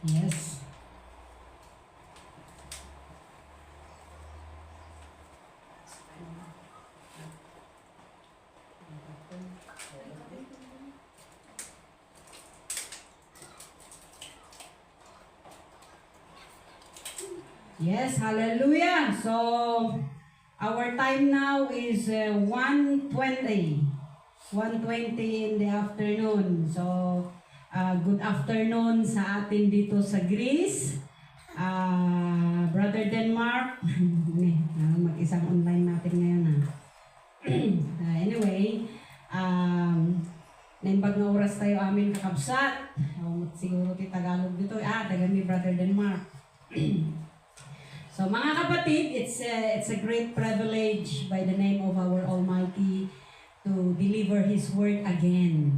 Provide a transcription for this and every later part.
Yes. Yes, hallelujah. So, our time now is 1:20. 1:20 in the afternoon. So, good afternoon sa atin dito sa Greece. Brother Denmark. Mag-isang online natin ngayon ha. Anyway, naimbag na oras tayo amin kakabsat. Siguro ti Tagalog dito. Tagal ni Brother Denmark. So mga kapatid, it's a great privilege by the name of our Almighty to deliver His word again.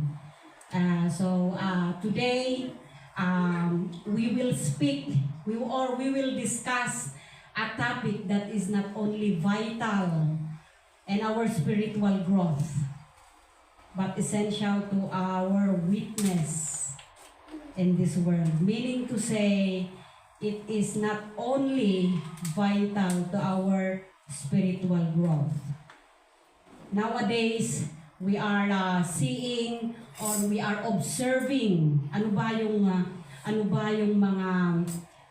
So today we will speak, we will discuss a topic that is not only vital in our spiritual growth, but essential to our witness in this world. Meaning to say, it is not only vital to our spiritual growth. Nowadays, we are seeing or we are observing ano ba yung mga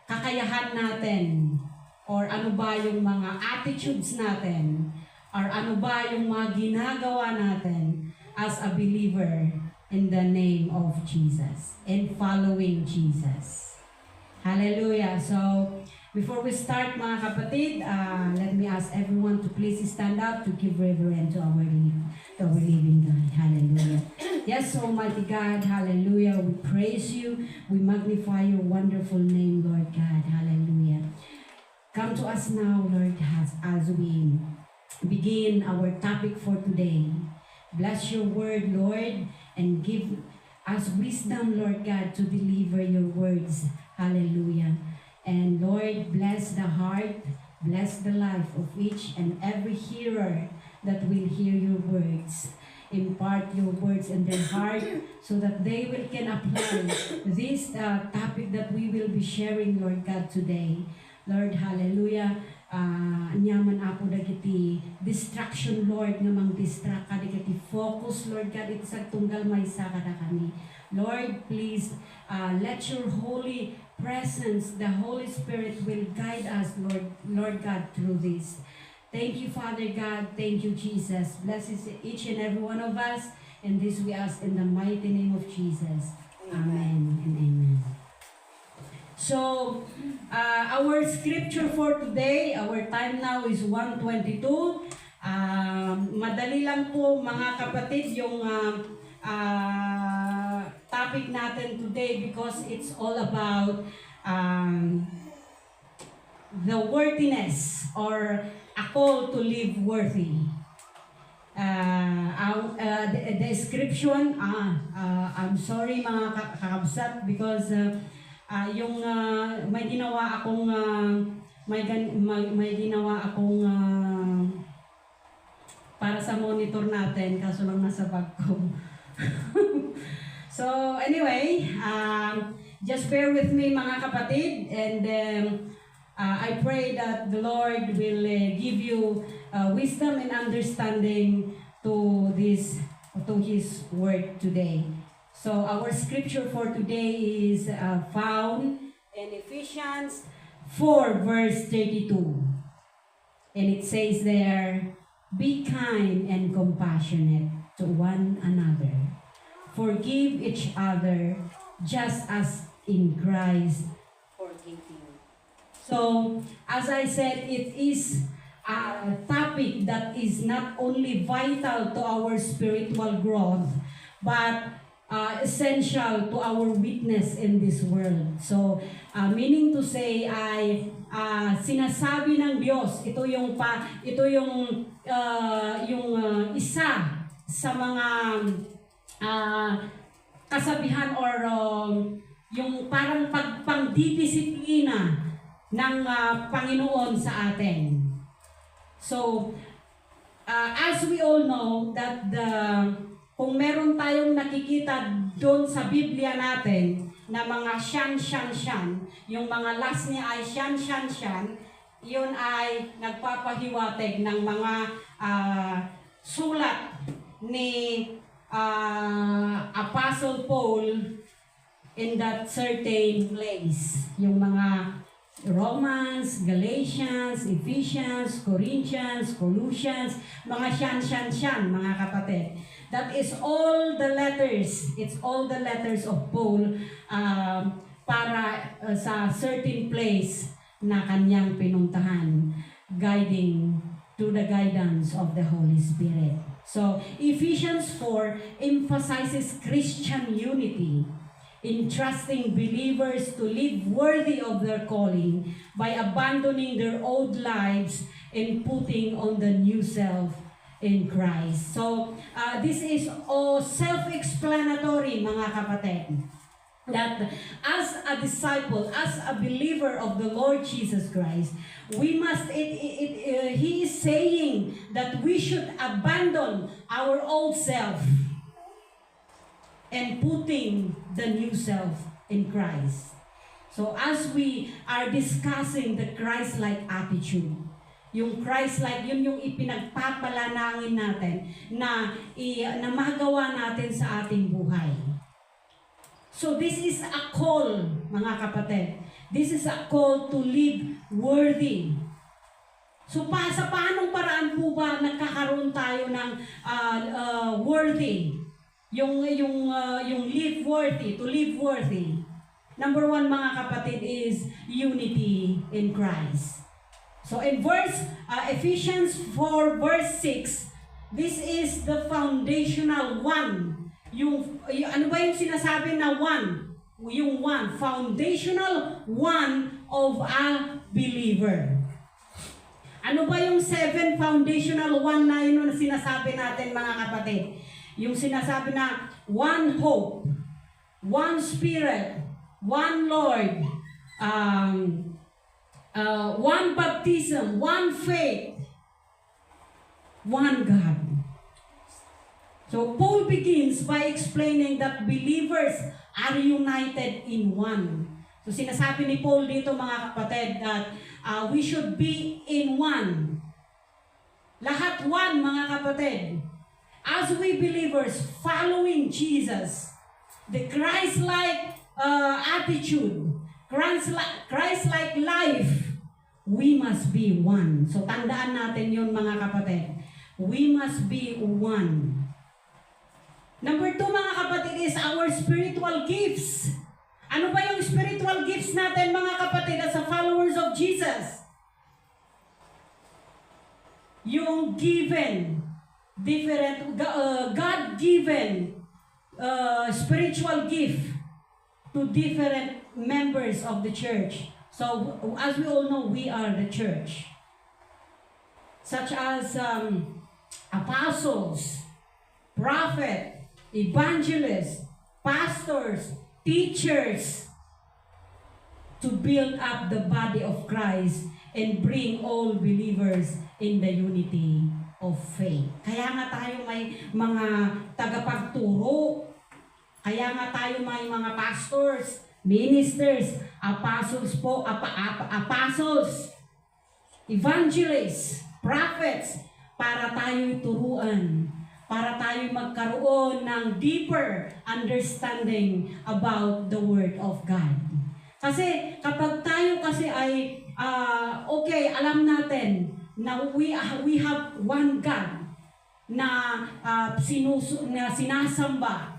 kakayahan natin, or ano ba yung mga attitudes natin, or ano ba yung mga ginagawa natin as a believer in the name of Jesus and following Jesus. Hallelujah. So, before we start mga kapatid, let me ask everyone to please stand up to give reverence to our living God. Hallelujah. Yes, Almighty God, hallelujah. We praise you. We magnify your wonderful name, Lord God. Hallelujah. Come to us now, Lord, as we begin our topic for today. Bless your word, Lord, and give us wisdom, Lord God, to deliver your words. Hallelujah. And Lord, bless the heart, bless the life of each and every hearer that will hear your words. Impart your words in their heart so that they can apply this topic that we will be sharing, Lord God, today. Lord, hallelujah. Nyaman apo dagiti distraction, Lord, nga mang distract ka dagiti focus, Lord God, it's sa tunggal maysa kada kami. Lord, please let your holy presence, the Holy Spirit will guide us, Lord God, through this. Thank you, Father God. Thank you, Jesus. Bless each and every one of us. And this we ask in the mighty name of Jesus. Amen and amen. So, our scripture for today, our time now is 1:22. Madali lang po mga kapatid yung topic natin today because it's all about the worthiness or a call to live worthy. The description, I'm sorry mga kakabsat because yung may ginawa akong para sa monitor natin kaso lang nasa bag ko. So anyway, just bear with me mga kapatid, and I pray that the Lord will give you wisdom and understanding to His word today. So our scripture for today is found in Ephesians 4 verse 32. And it says there, "Be kind and compassionate to one another. Forgive each other just as in Christ forgave you." So, as I said, it is a topic that is not only vital to our spiritual growth, but essential to our witness in this world. So, meaning to say ay sinasabi ng Diyos, ito yung isa sa mga kasabihan or yung parang pangdidisiplina ng Panginoon sa atin. So, as we all know that kung meron tayong nakikita doon sa Biblia natin, na mga syan. Yung mga last niya ay syan. Yun ay nagpapahiwatig ng mga sulat ni Apostle Paul in that certain place. Yung mga Romans, Galatians, Ephesians, Corinthians, Colossians, mga syan, mga kapatid. That is all the letters. It's all the letters of Paul para sa certain place na kanyang pinuntahan, guiding to the guidance of the Holy Spirit. So, Ephesians 4 emphasizes Christian unity, entrusting believers to live worthy of their calling by abandoning their old lives and putting on the new self in Christ. So, this is all self-explanatory, mga kapatid. That as a disciple, as a believer of the Lord Jesus Christ, we must, he is saying that we should abandon our old self and putting the new self in Christ. So as we are discussing the Christ-like attitude, yung Christ-like, yun yung ipinagpapalanangin natin na magawa natin sa ating buhay. So this is a call, mga kapatid. This is a call to live worthy. So sa paanong paraan po ba nagkakaroon tayo ng worthy? Yung live worthy, to live worthy. Number 1, mga kapatid, is unity in Christ. So in Ephesians 4 verse 6, this is the foundational one. Ano ba yung sinasabi na one? Yung one, foundational one of a believer. Ano ba yung 7 foundational one na yun na sinasabi natin, mga kapatid? Yung sinasabi na one hope, one spirit, one Lord, one baptism, one faith, one God. So Paul begins by explaining that believers are united in one. So sinasabi ni Paul dito, mga kapatid, that we should be in one. Lahat one, mga kapatid. As we believers following Jesus, the Christ-like attitude, Christ-like life, we must be one. So tandaan natin yun, mga kapatid. We must be one. Number 2, mga kapatid, is our spiritual gifts. Ano ba yung spiritual gifts natin, mga kapatid, as a followers of Jesus? Yung given, different, God-given spiritual gift to different members of the church. So, as we all know, we are the church. Such as apostles, prophet, evangelists, pastors, teachers, to build up the body of Christ and bring all believers in the unity of faith. Kaya nga tayo may mga tagapagturo. Kaya nga tayo may mga pastors, ministers, apostles po, apostles, evangelists, prophets, para tayo turuan, para tayo magkaroon ng deeper understanding about the Word of God. Kasi kapag tayo kasi ay, okay, alam natin na we have one God na, sinasamba.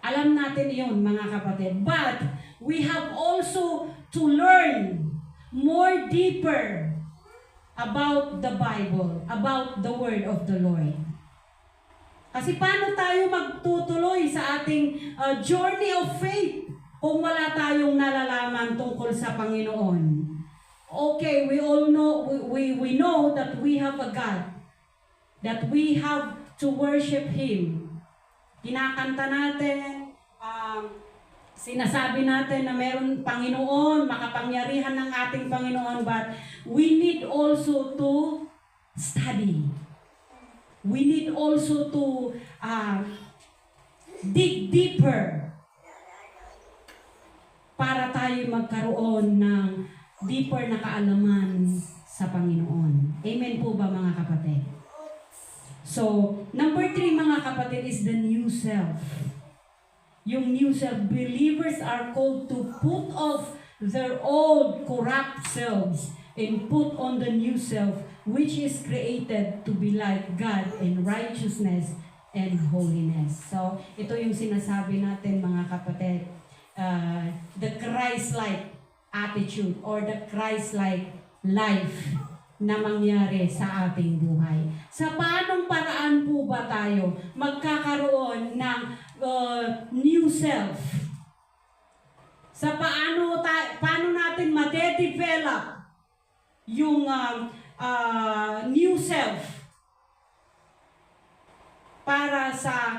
Alam natin yun, mga kapatid. But we have also to learn more deeper about the Bible, about the Word of the Lord. Kasi paano tayo magtutuloy sa ating journey of faith kung wala tayong nalalaman tungkol sa Panginoon? Okay, we all know, we know that we have a God, that we have to worship Him. Kinakanta natin, sinasabi natin na meron Panginoon, makapangyarihan ng ating Panginoon, but we need also to study. We need also to dig deeper para tayo magkaroon ng deeper na kaalaman sa Panginoon. Amen po ba mga kapatid? So, number 3 mga kapatid is the new self. Yung new self, believers are called to put off their old corrupt selves and put on the new self, which is created to be like God in righteousness and holiness. So, ito yung sinasabi natin mga kapatid, the Christ-like attitude or the Christ-like life na mangyari sa ating buhay. Sa paanong paraan po ba tayo magkakaroon ng new self? Sa paano natin ma-develop yung new self para sa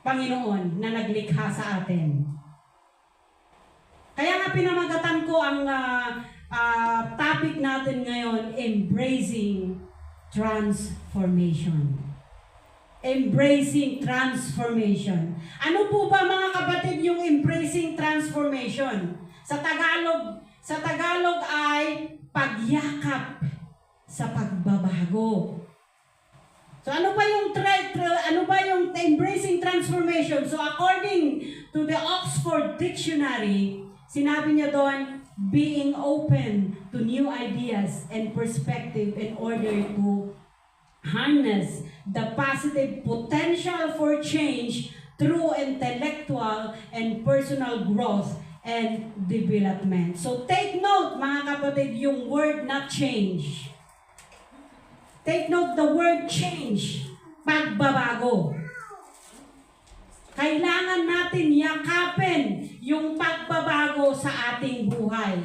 Panginoon na naglikha sa atin. Kaya nga pinamagatan ko ang topic natin ngayon, embracing transformation. Embracing transformation. Ano po ba mga kapatid yung embracing transformation? Sa Tagalog ay pagyakap sa pagbabago. So ano ba yung embracing transformation? So according to the Oxford Dictionary, sinabi niya doon, being open to new ideas and perspective in order to harness the positive potential for change through intellectual and personal growth and development. So take note mga kapatid, yung word na change. Take note the word change, pagbabago. Kailangan natin yakapin yung pagbabago sa ating buhay.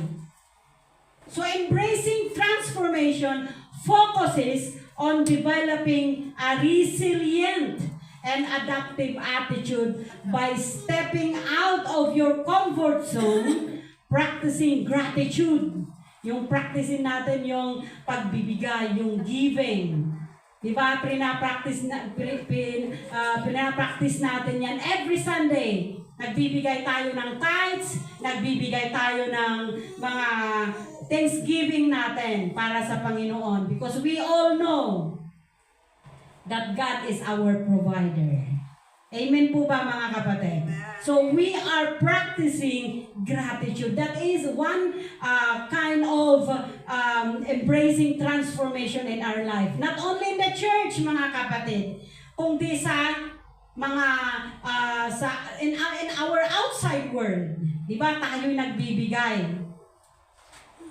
So embracing transformation focuses on developing a resilient and adaptive attitude by stepping out of your comfort zone, practicing gratitude. Yung practicein natin yung pagbibigay, yung giving. Diba? Pinapractice natin yan every Sunday. Nagbibigay tayo ng tithes, nagbibigay tayo ng mga thanksgiving natin para sa Panginoon. Because we all know that God is our provider. Amen po ba mga kapatid? So we are practicing gratitude. That is one kind of embracing transformation in our life. Not only in the church mga kapatid, kundi sa mga in our outside world. Diba? Tayo'y nagbibigay.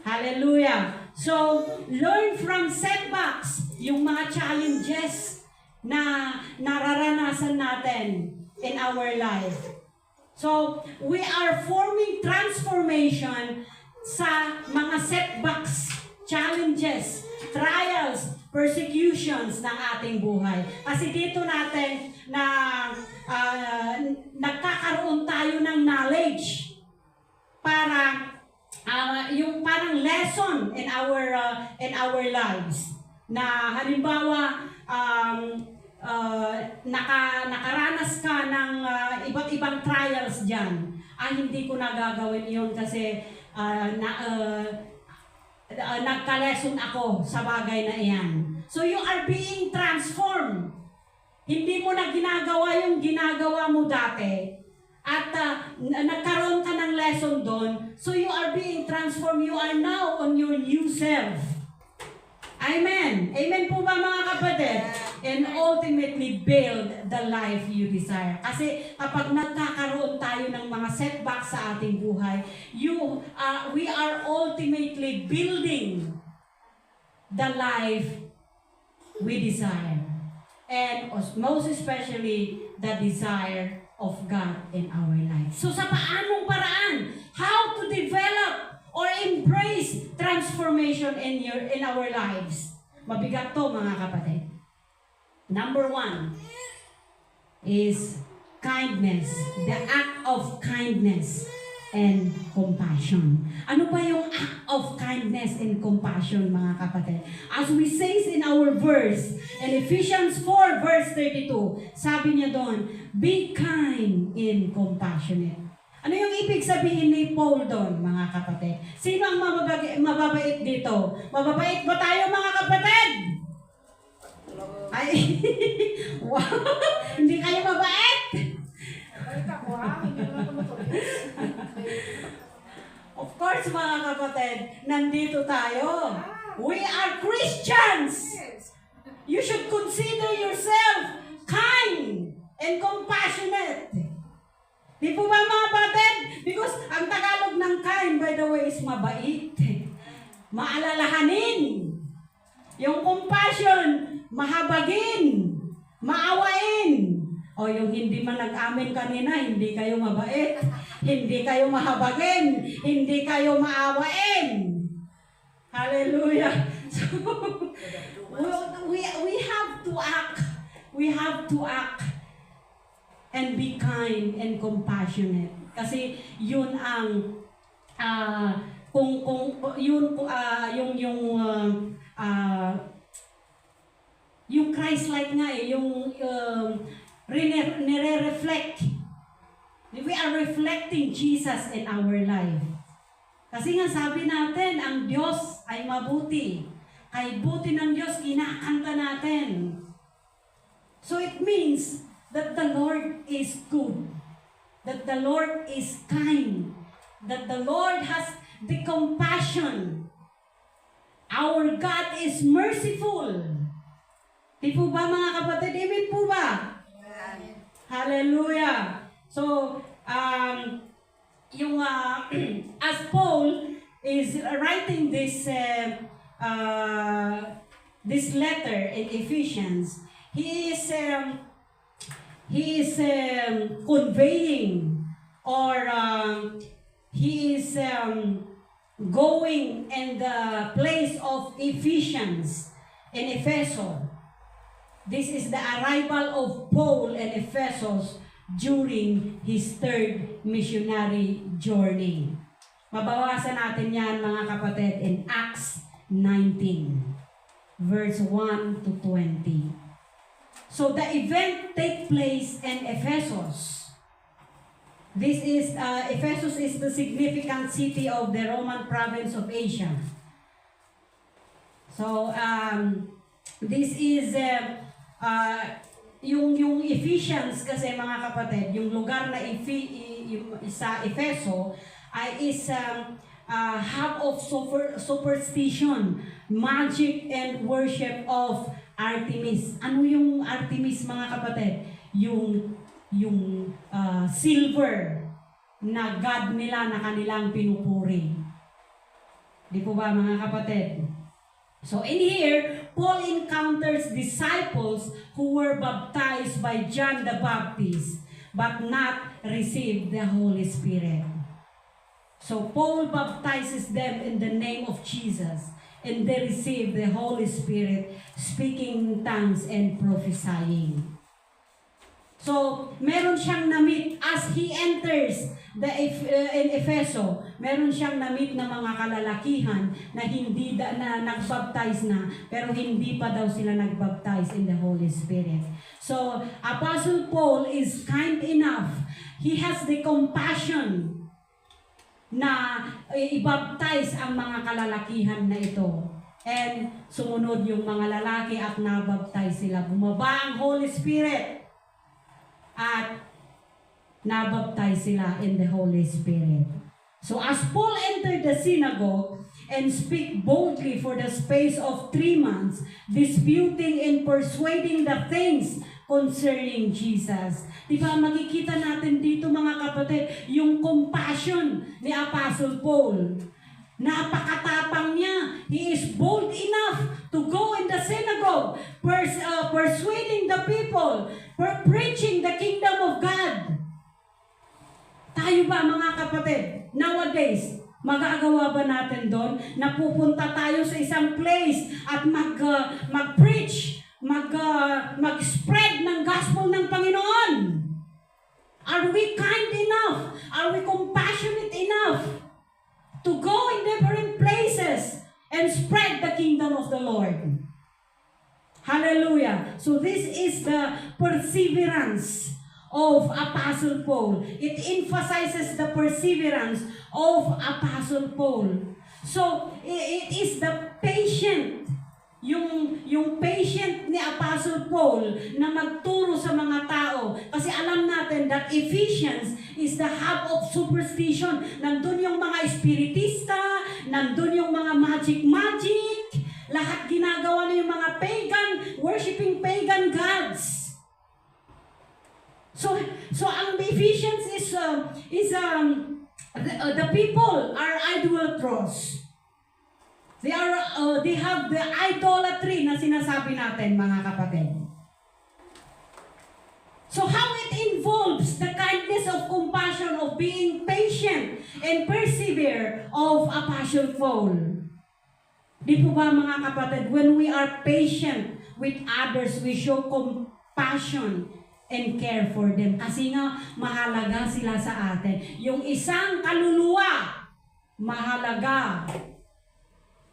Hallelujah. So learn from setbacks, yung mga challenges na nararanasan natin in our life. So, we are forming transformation sa mga setbacks, challenges, trials, persecutions ng ating buhay. Kasi dito natin na nagkakaroon tayo ng knowledge para yung parang lesson in our lives. Na halimbawa, nakaranas ka ng iba't ibang trials dyan. Hindi ko na gagawin yun kasi nagka-lesson ako sa bagay na iyan. So you are being transformed. Hindi mo na ginagawa yung ginagawa mo dati. At nagkaroon ka ng lesson doon. So you are being transformed. You are now on your new self. Amen. Amen po ba mga kapatid? And ultimately build the life you desire. Kasi kapag nagkakaroon tayo ng mga setbacks sa ating buhay, we are ultimately building the life we desire. And most especially, the desire of God in our life. So sa paanong paraan? How to develop or embrace transformation in our lives? Mabigat to mga kapatid. Number 1 is kindness. The act of kindness and compassion. Ano ba yung act of kindness and compassion mga kapatid? As we say in our verse, in Ephesians 4 verse 32, sabi niya doon, be kind and compassionate. Ano yung ibig sabihin ni Paul doon, mga kapatid? Sino ang mababait dito? Mababait ba tayo, mga kapatid? Ay, wow! Hindi kayo mabait? Of course, mga kapatid, nandito tayo. We are Christians! You should consider yourself kind and compassionate. Di po ba, mga kapatid? Because ang Tagalog ng kind, by the way, is mabait. Maalalahanin. Yung compassion, mahabagin. Maawain. O yung hindi man nag-amin kanina, hindi kayo mabait. Hindi kayo mahabagin. Hindi kayo maawain. Hallelujah. So, we have to act. We have to act and be kind and compassionate. Kasi yun ang yung Christ-like nga yung nire-reflect. We are reflecting Jesus in our life. Kasi nga sabi natin, ang Diyos ay mabuti. Kay buti ng Diyos, kinakanta natin. So it means that the Lord is good. That the Lord is kind. That the Lord has the compassion. Our God is merciful. Di po ba, mga kapatid? Amen po ba? Amen. Hallelujah. So, as Paul is writing this letter in Ephesians, he is conveying or he is going in the place of Ephesians in Ephesus. This is the arrival of Paul in Ephesus during his third missionary journey. Mabawasan natin yan, mga kapatid, in Acts 19, verse 1 to 20. So the event take place in Ephesus. This is Ephesus is the significant city of the Roman province of Asia. So this is yung Ephesians kasi, mga kapatid, yung lugar na sa Efeso ay is hub of superstition, magic, and worship of Artemis. Ano yung Artemis, mga kapatid? Yung silver na god nila na kanilang pinupuri. Di po ba, mga kapatid? So in here, Paul encounters disciples who were baptized by John the Baptist but not received the Holy Spirit. So Paul baptizes them in the name of Jesus, and they receive the Holy Spirit, speaking in tongues and prophesying. So, meron siyang na-meet as he enters in Efeso. Meron siyang na-meet na mga kalalakihan na hindi na nagbaptize na, pero hindi pa daw sila nagbaptize in the Holy Spirit. So, Apostle Paul is kind enough. He has the compassion na i-baptize ang mga kalalakihan na ito. And sumunod yung mga lalaki at nabaptize sila. Bumaba ang Holy Spirit at nabaptize sila in the Holy Spirit. So as Paul entered the synagogue and speak boldly for the space of 3 months, disputing and persuading the things concerning Jesus. Diba, makikita natin dito, mga kapatid, yung compassion ni Apostle Paul. Napakatapang niya. He is bold enough to go in the synagogue, persuading the people, preaching the kingdom of God. Tayo ba, mga kapatid, nowadays, magagawa ba natin doon na pupunta tayo sa isang place at mag-preach, mag-spread ng gospel ng Panginoon? Are we kind enough? Are we compassionate enough to go in different places and spread the kingdom of the Lord? Hallelujah. So this is the perseverance of Apostle Paul. It emphasizes the perseverance of Apostle Paul. So, it is the patient, yung patient ni Apostle Paul na magturo sa mga tao. Kasi alam natin that Ephesians is the hub of superstition. Nandun yung mga espiritista, nandun yung mga magic, lahat ginagawa na yung mga pagan, worshiping pagan gods. So ang Ephesians the people are idolaters. They have the idolatry na sinasabi natin, mga kapatid. So how it involves the kindness of compassion, of being patient and persevere of Apostle Paul. Di po ba, mga kapatid, when we are patient with others, we show compassion and care for them. Kasi nga, mahalaga sila sa atin. Yung isang kaluluwa, mahalaga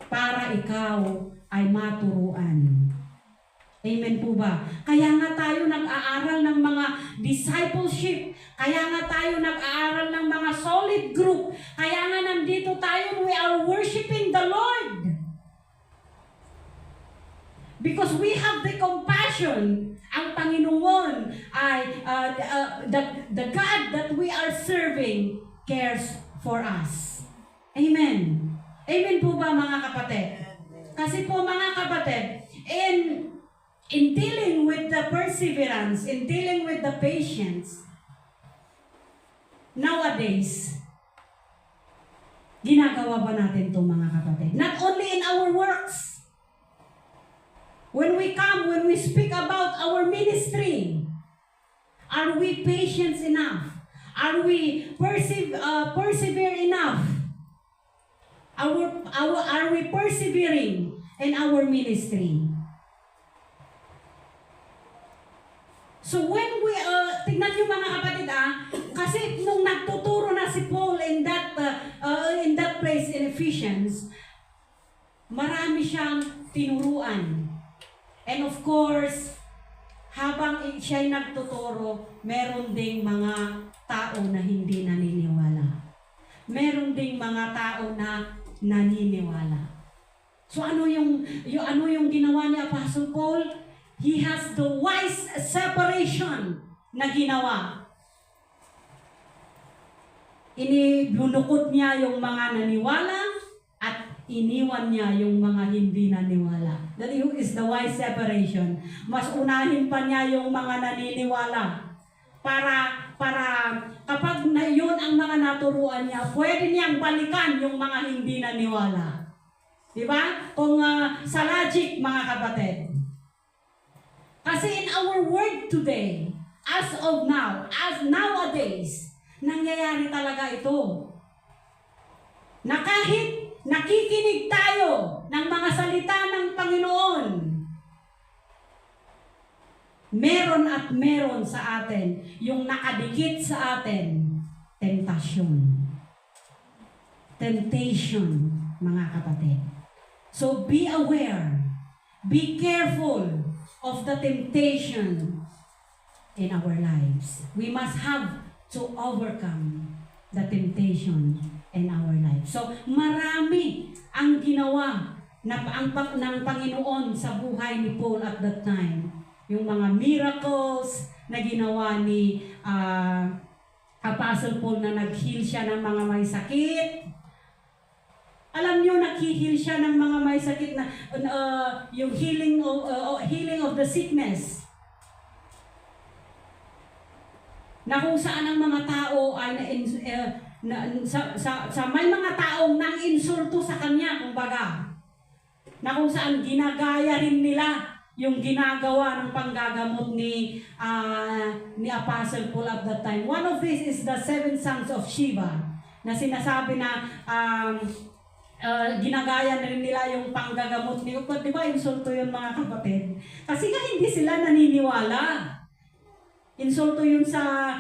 para ikaw ay maturuan. Amen po ba? Kaya nga tayo nag-aaral ng mga discipleship. Kaya nga tayo nag-aaral ng mga solid group. Kaya nga nandito tayo, we are worshiping the Lord. Because we have the compassion. Ang Panginoon ay, the God that we are serving cares for us. Amen. Amen po ba, mga kapatid? Kasi po, mga kapatid, in dealing with the perseverance, in dealing with the patience, nowadays, ginagawa ba natin ito, mga kapatid? Not only in our works. When we come, when we speak about our ministry, are we patient enough? Are we persevere enough? Are we persevering in our ministry? So when we, tignan nyo, mga kapatid, kasi nung nagtuturo na si Paul in that place in Ephesians, marami siyang tinuruan. And of course, habang siya'y nagtuturo, meron ding mga tao na hindi naniniwala. Meron ding mga tao na naniniwala. So ano yung ginawa ni Apostle Paul? He has the wise separation na ginawa. Inibunukod niya yung mga naniwala at iniwan niya yung mga hindi naniwala. That is the wise separation. Mas unahin pa niya yung mga naniniwala. Para kapag yun ang mga naturuan niya, pwede niyang balikan yung mga hindi naniwala. Diba? Kung sa logic, mga kapatid. Kasi in our world today, as of now, as nowadays, nangyayari talaga ito. Na kahit nakikinig tayo ng mga salita ng Panginoon, meron at meron sa atin yung nakadikit sa atin, temptation. Temptation, mga kapatid. So be aware, be careful of the temptation in our lives. We must have to overcome the temptation in our lives. So marami ang ginawa ng Panginoon sa buhay ni Paul at that time. Yung mga miracles na ginawa ni Apostle Paul na nag-heal siya ng mga may sakit. Alam niyo, nag-heal siya ng mga may sakit na yung healing of the sickness. Na kung saan ang mga tao ay may mga taong nang-insulto sa kanya, kumbaga. Na kung saan ginagaya rin nila yung ginagawa ng panggagamot ni Apostle Paul at that time. One of these is the 7 sons of Sheba, na sinasabi na ginagaya na rin nila yung panggagamot ni Upad. Di ba, insulto yun, mga kapatid? Kasi nga hindi sila naniniwala. Insulto yun sa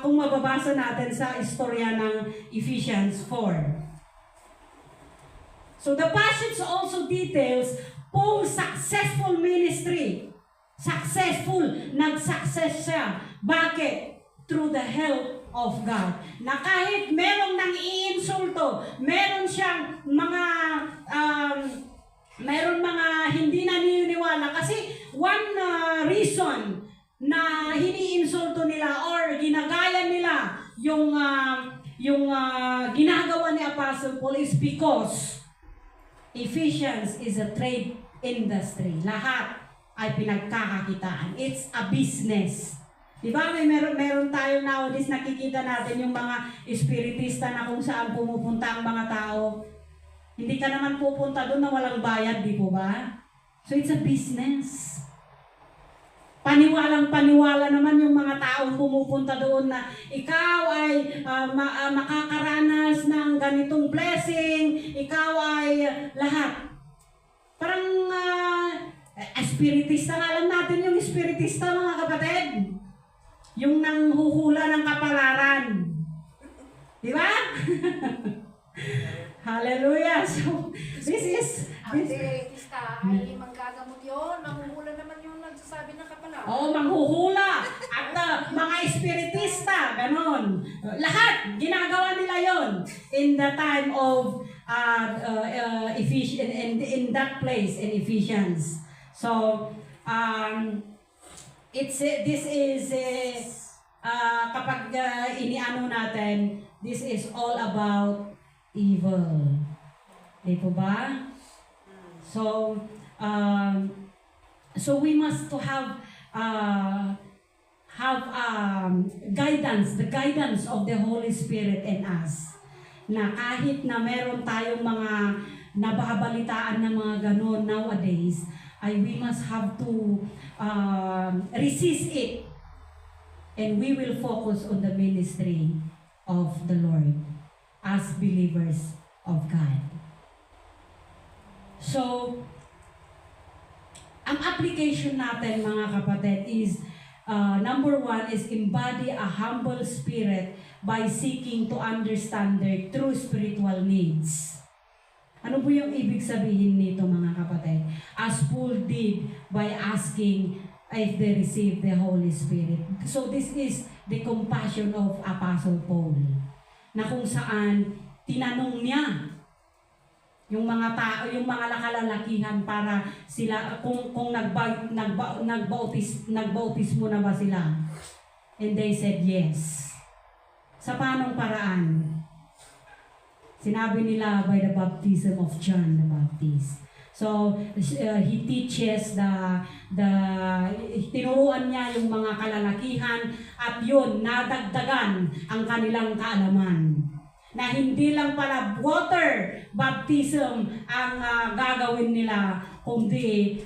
kung mababasa natin sa istorya ng Ephesians 4. So the passage also details Paul's successful ministry. Successful. Nag-success siya. Bakit? Through the help of God. Na kahit merong nang iinsulto, meron siyang meron mga hindi naniniwala kasi one reason na hiniinsulto nila or ginagaya nila yung ginagawa ni Apostle Paul is because Ephesians is a trade industry. Lahat ay pinagkakakitaan. It's a business. Diba? Meron tayo nowadays nakikita natin yung mga espiritista na kung saan pumupunta ang mga tao. Hindi ka naman pupunta doon na walang bayad, di po ba? So it's a business. Paniwalang-paniwala naman yung mga taong pumupunta doon na ikaw ay makakaranas ng ganitong blessing, ikaw ay lahat. Parang espiritista nga lang natin yung espiritista, mga kapatid. Yung nanghuhula ng kapalaran. Di ba? Hallelujah. So, this is... Espiritista ay manggagamot yun. Manghuhula naman yung nagsasabi ng kapalaran. Oo, manghuhula. At mga espiritista, ganon. Lahat, ginagawa nila yon in the time of Ephesians, in that place in Ephesians. So, this is kapag iniano natin, this is all about evil. Di po ba? So, so we must to have guidance, the guidance of the Holy Spirit in us. Na kahit na meron tayong mga nababalitaan na mga ganon nowadays, ay we must have to resist it. And we will focus on the ministry of the Lord as believers of God. So, ang application natin mga kapatid is, number one is embody a humble spirit by seeking to understand their true spiritual needs. Ano po yung ibig sabihin nito mga kapatid? As Paul did by asking if they receive the Holy Spirit. So this is the compassion of Apostle Paul. Na kung saan tinanong niya yung mga tao, yung mga kalalakihan para sila kung nagbautismo na ba sila. And they said yes. Sa paanong paraan? Sinabi nila by the baptism of John the Baptist. So, he teaches tinuruan niya yung mga kalalakihan at yun, nadagdagan ang kanilang kaalaman. Na hindi lang pala water baptism ang gagawin nila, kundi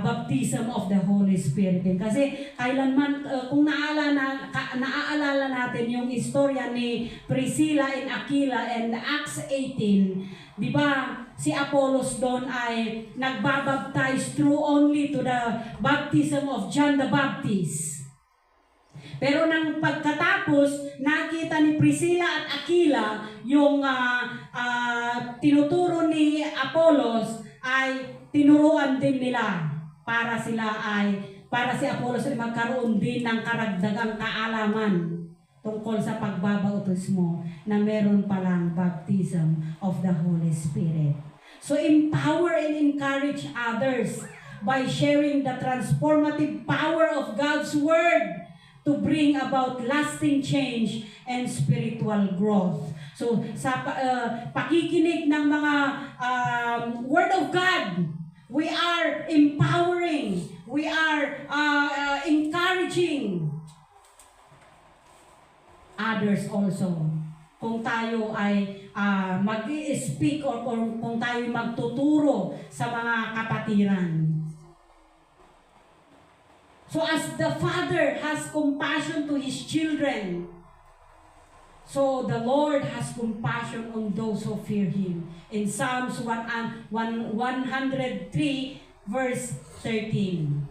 baptism of the Holy Spirit. Kasi kailanman, kung naaalala natin yung istorya ni Priscilla and Aquila and Acts 18, di ba, si Apollos doon ay nagbabaptize through only to the baptism of John the Baptist. Pero nang pagkatapos, nakita ni Priscilla at Aquila yung tinuturo ni Apollos ay tinuruan din nila para si Apollos ay magkaroon din ng karagdagang kaalaman tungkol sa pagbabautismo na meron palang baptism of the Holy Spirit. So empower and encourage others by sharing the transformative power of God's Word to bring about lasting change and spiritual growth. So sa pakikinig ng mga Word of God, we are empowering, we are encouraging others also. Kung tayo ay mag-i-speak or kung tayo magtuturo sa mga kapatiran. So as the Father has compassion to His children, so the Lord has compassion on those who fear Him. In Psalms 103 verse 13.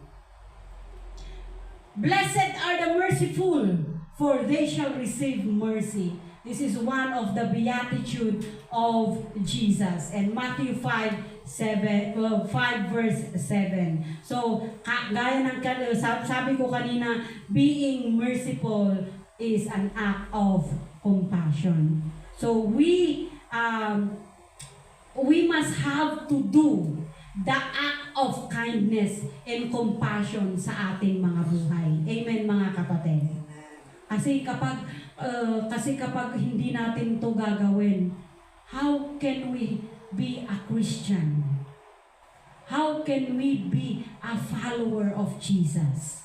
Blessed are the merciful, for they shall receive mercy. This is one of the beatitude of Jesus. And Matthew 5 5 verse 7. So, gaya ng sabi ko kanina, being merciful is an act of compassion. So, we must have to do the act of kindness and compassion sa ating mga buhay. Amen, mga kapatid. Kasi kapag hindi natin to gagawin, how can we be a Christian? How can we be a follower of Jesus?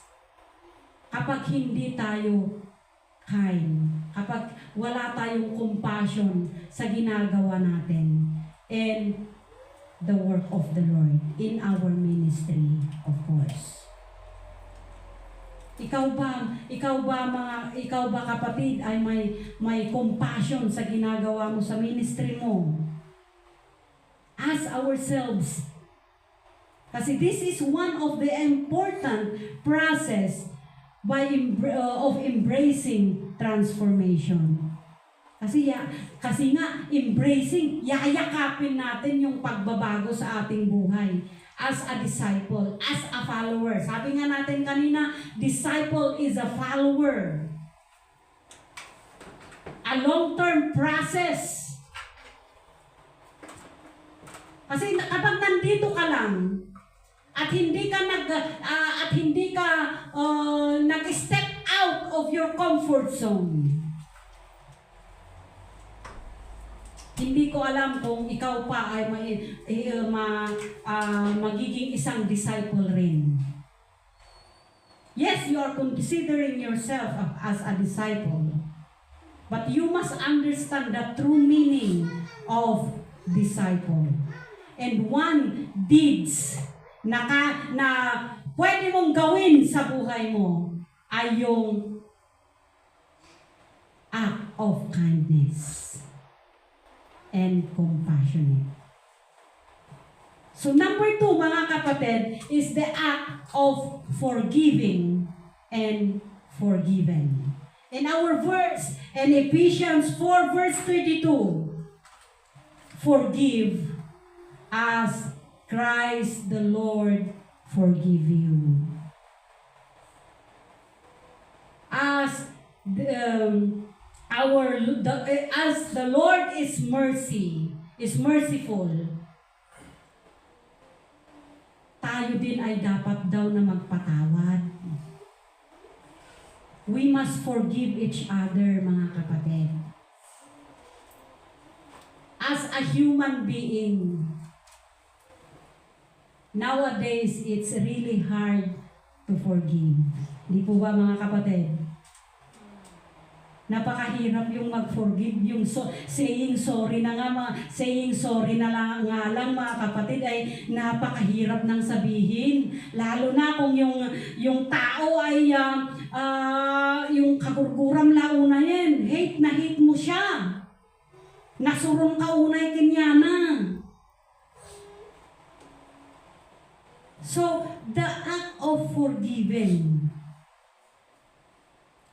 Kapag hindi tayo kind, kapag wala tayong compassion sa ginagawa natin, and the work of the Lord in our ministry, of course. Ikaw ba kapatid ay may compassion sa ginagawa mo sa ministry mo? Ask ourselves. Kasi this is one of the important process of embracing transformation. Kasi nga, embracing, yayakapin natin yung pagbabago sa ating buhay as a disciple, as a follower. Sabi nga natin kanina, disciple is a follower. A long-term process. Kasi kapag nandito ka lang, at hindi ka nag-step out of your comfort zone, hindi ko alam kung ikaw pa ay magiging isang disciple rin. Yes, you are considering yourself as a disciple. But you must understand the true meaning of disciple. And one deeds na pwede mong gawin sa buhay mo ay yung act of kindness and compassionate. So number 2, mga kapatid, is the act of forgiving and forgiven. In our verse, in Ephesians 4 verse 32, forgive as Christ the Lord forgive you. As the Lord is merciful, tayo din ay dapat daw na magpatawad. We must forgive each other, mga kapatid. As a human being, nowadays, it's really hard to forgive. Hindi po ba, mga kapatid? Napakahirap yung mag-forgive, yung saying sorry na nga, saying sorry na lang mga kapatid, ay napakahirap nang sabihin. Lalo na kung yung tao ay yung kagurguram launa yan. Hate na hate mo siya. Nasurong ka unay kinyana. So, the act of forgiving.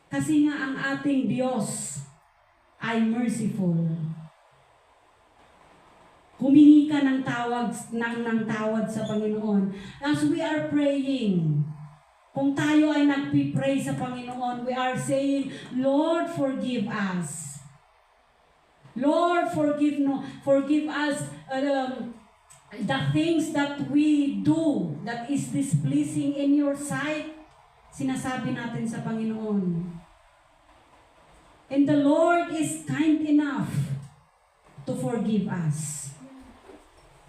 Kasi nga ang ating Diyos ay merciful. Humingi ka ng tawad sa Panginoon. As we are praying, kung tayo ay nagpipray sa Panginoon, we are saying, Lord, forgive us. Lord, forgive us the things that we do that is displeasing in your sight. Sinasabi natin sa Panginoon. And the Lord is kind enough to forgive us.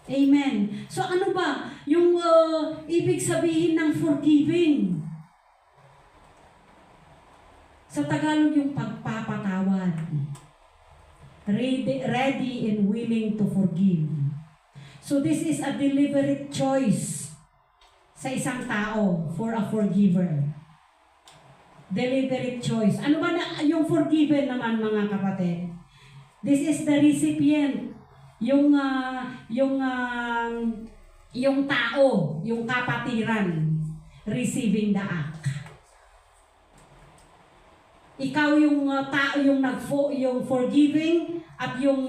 Amen. So ano ba yung ibig sabihin ng forgiving? Sa Tagalog yung pagpapatawad. Ready and willing to forgive. So this is a deliberate choice sa isang tao for a forgiver. Deliberate choice. Ano ba na yung forgiven naman, mga kapatid? This is the recipient. Yung tao, yung kapatiran, receiving the act. Ikaw yung tao yung forgiving at yung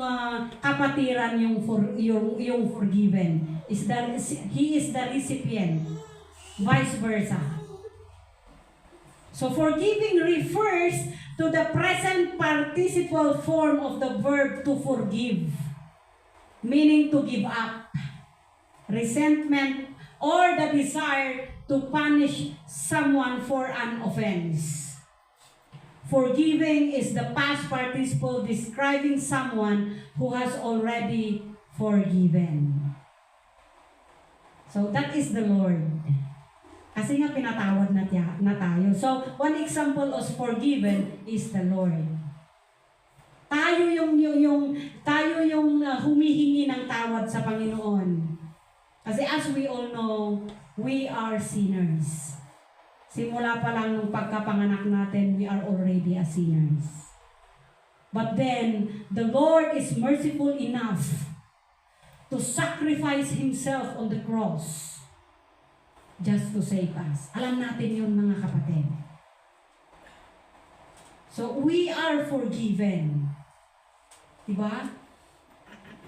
kapatiran yung forgiven. He is the recipient. Vice versa. So forgiving refers to the present participle form of the verb to forgive, meaning to give up, resentment, or the desire to punish someone for an offense. Forgiving is the past participle describing someone who has already forgiven. So that is the Lord. Kasi nga pinatawad na tayo. So one example of forgiven is the Lord. Tayo yung humihingi ng tawad sa Panginoon. Kasi as we all know, we are sinners. Simula pa lang nung pagkapanganak natin, we are already a sinners. But then, the Lord is merciful enough to sacrifice Himself on the cross just to save us. Alam natin yun, mga kapatid. So, we are forgiven. Diba?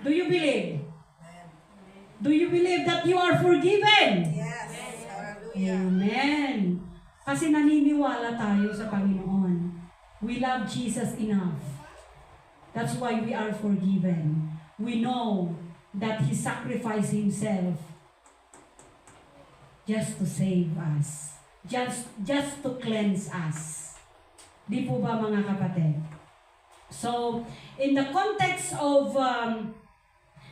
Do you believe? Do you believe that you are forgiven? Yes. Hallelujah. Amen. Kasi naniniwala tayo sa Panginoon. We love Jesus enough. That's why we are forgiven. We know that He sacrificed Himself just to save us. Just to cleanse us. Di po ba, mga kapatid? So, in the context of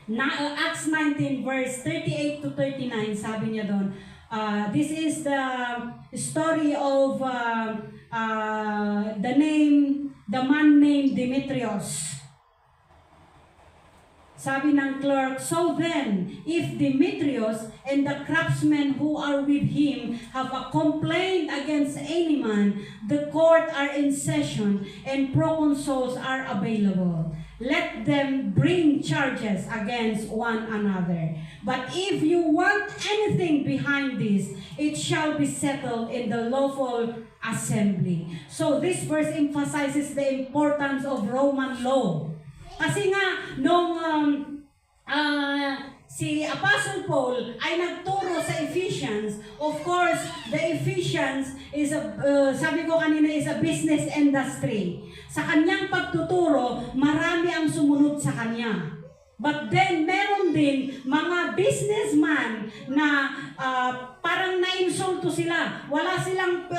Acts 19 verse 38 to 39, sabi niya doon, this is the story of the man named Demetrius. Sabi ng clerk, so then, if Demetrius and the craftsmen who are with him have a complaint against any man, the court are in session and proconsuls are available. Let them bring charges against one another. But if you want anything behind this, it shall be settled in the lawful assembly. So this verse emphasizes the importance of Roman law. Kasi nga, nung si Apostle Paul ay nagturo sa Ephesians, of course, the Ephesians is sabi ko kanina, is a business industry. Sa kanyang pagtuturo, marami ang sumunod sa kanya. But then, meron din mga businessman na parang na-insulto sila. Wala silang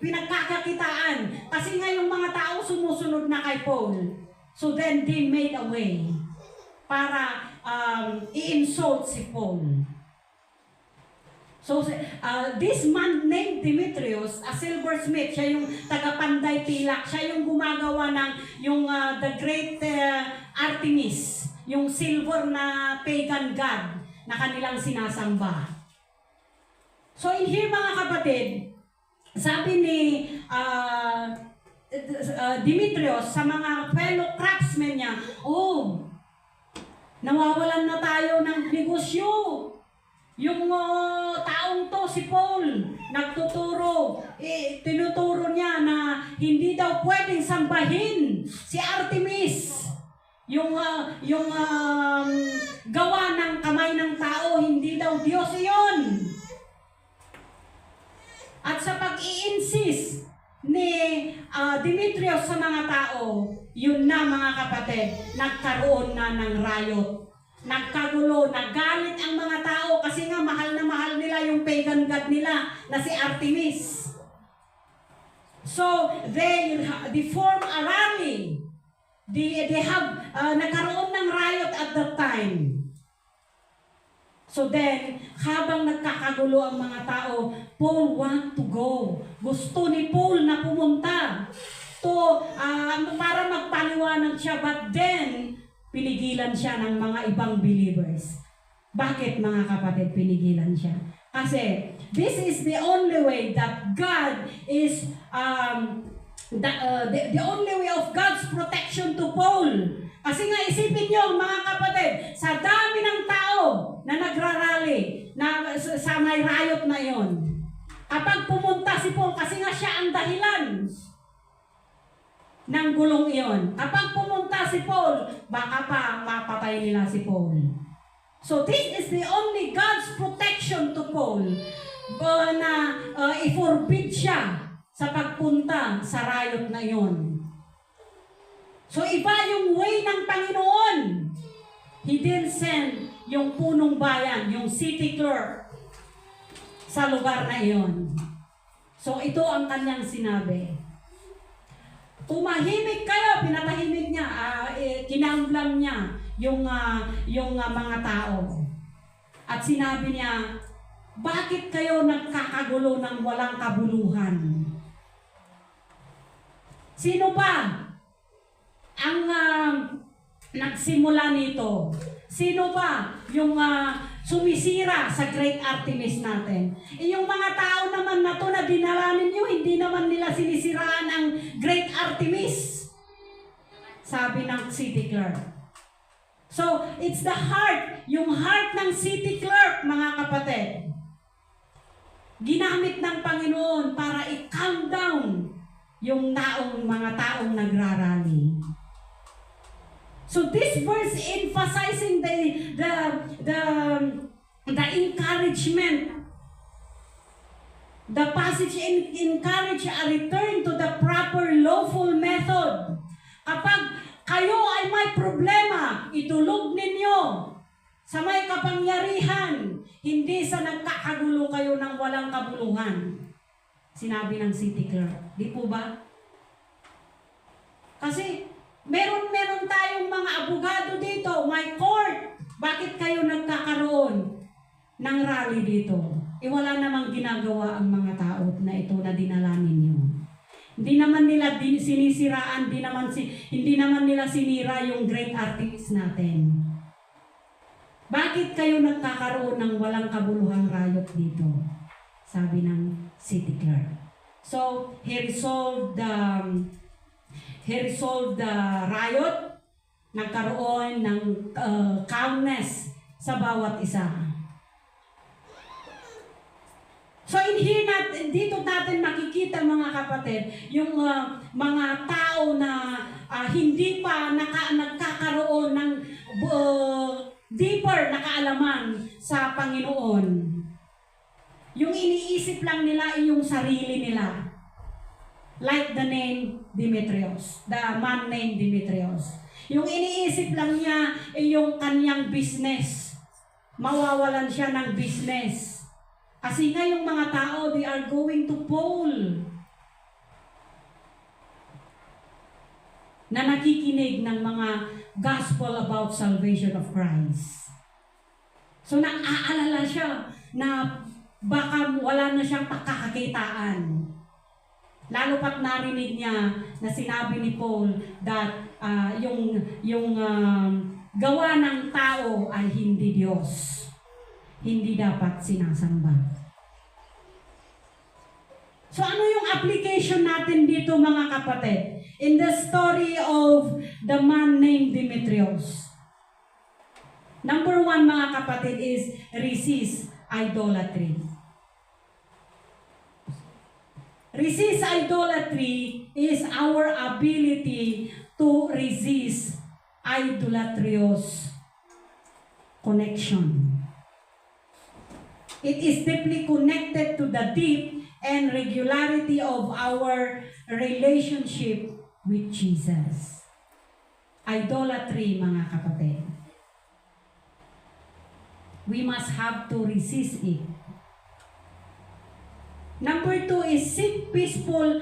pinagkakakitaan. Kasi nga yung mga tao sumusunod na kay Paul. So then, they made a way para i-insult si Paul. So, this man named Demetrius, a silversmith, siya yung taga-panday pilak, siya yung gumagawa ng the great Artemis, yung silver na pagan god na kanilang sinasamba. So, in here, mga kapatid, sabi ni Demetrius sa mga fellow craftsmen niya, nawawalan na tayo ng negosyo. Yung taong to, si Paul, nagtuturo, tinuturo niya na hindi daw pwedeng sambahin si Artemis. Yung gawa ng kamay ng tao, hindi daw Diyos iyon. At sa pag-i-insist ni Demetrius sa mga tao, yun na, mga kapatid, nagkaroon na ng riot. Nagkagulo, nagalit ang mga tao kasi nga mahal na mahal nila yung pagan god nila na si Artemis. So, they form a rally. They have, nagkaroon ng riot at that time. So then, habang nagkakagulo ang mga tao, Paul want to go. Gusto ni Paul na pumunta para magpaliwanag siya. But then, pinigilan siya ng mga ibang believers. Bakit, mga kapatid, pinigilan siya? Kasi, this is the only way that God is, the only way of God's protection to Paul. Kasi nga, isipin nyo, mga kapatid, sa dami ng tao na nagrarally, na sa may riot na yon, kapag pumunta si Paul, kasi nga siya ang dahilan. ng gulong iyon. Kapag pumunta si Paul, baka pa mapatay nila si Paul. So this is the only God's protection to Paul na i-forbid siya sa pagpunta sa riot na iyon. So iba yung way ng Panginoon. He didn't send yung punong bayan, yung city clerk sa lugar na iyon. So ito ang kanyang sinabi. Tumahimik kayo, pinatahimik niya, kinaulam niya yung mga tao. At sinabi niya, bakit kayo nagkakagulo ng walang kabuluhan? Sino ba ang nagsimula nito? Sino ba yung sumisira sa Great Artemis natin? Yung mga tao naman na to na dinala ninyo, hindi naman nila sinisiraan ang Great Artemis. Sabi ng city clerk. So, it's the heart, yung heart ng city clerk, mga kapatid. Ginamit ng Panginoon para i-calm down yung mga taong nagrarally. So this verse emphasizing the encouragement. The passage encourage a return to the proper lawful method. Kapag kayo ay may problema, itulog ninyo sa may kapangyarihan, hindi sa nagkakagulo kayo ng walang kabuluhan. Sinabi ng city clerk. Di po ba? Kasi meron tayong mga abogado dito, may court. Bakit kayo nagkakaroon ng rally dito? Wala namang ginagawa ang mga tao na ito na dinala ninyo. Hindi naman nila sinisiraan, hindi naman nila sinira yung Great Artemis natin. Bakit kayo nagkakaroon ng walang kabuluhang riot dito? Sabi ng city clerk. So, he resolved the riot, nagkaroon ng calmness sa bawat isa. So dito natin makikita mga kapatid, yung mga tao na hindi pa nagkakaroon ng deeper na kaalaman sa Panginoon. Yung iniisip lang nila ay yung sarili nila. Like the name Demetrius, the man named Demetrius. Yung iniisip lang niya ay yung kanyang business. Mawawalan siya ng business. Kasi nga yung mga tao, they are going to Paul. Na nakikinig ng mga gospel about salvation of Christ. So nang-aalala siya na baka wala na siyang pagkakakitaan. Lalo pat narinig niya na sinabi ni Paul that yung gawa ng tao ay hindi Diyos. Hindi dapat sinasamba. So ano yung application natin dito mga kapatid? In the story of the man named Demetrius. Number 1 mga kapatid is resist idolatry. Resist idolatry is our ability to resist idolatrous connection. It is deeply connected to the deep and regularity of our relationship with Jesus. Idolatry, mga kapatid. We must have to resist it. Number 2 is seek peaceful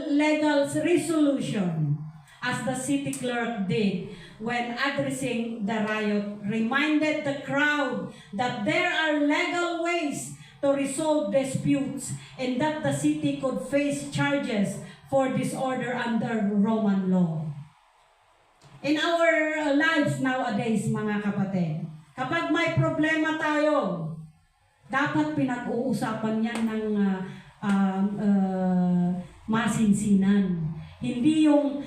legal resolution, as the city clerk did when addressing the riot, reminded the crowd that there are legal ways to resolve disputes and that the city could face charges for disorder under Roman law. In our lives nowadays, mga kapatid, kapag may problema tayo, dapat pinag-uusapan yan ng masinsinan. Hindi yung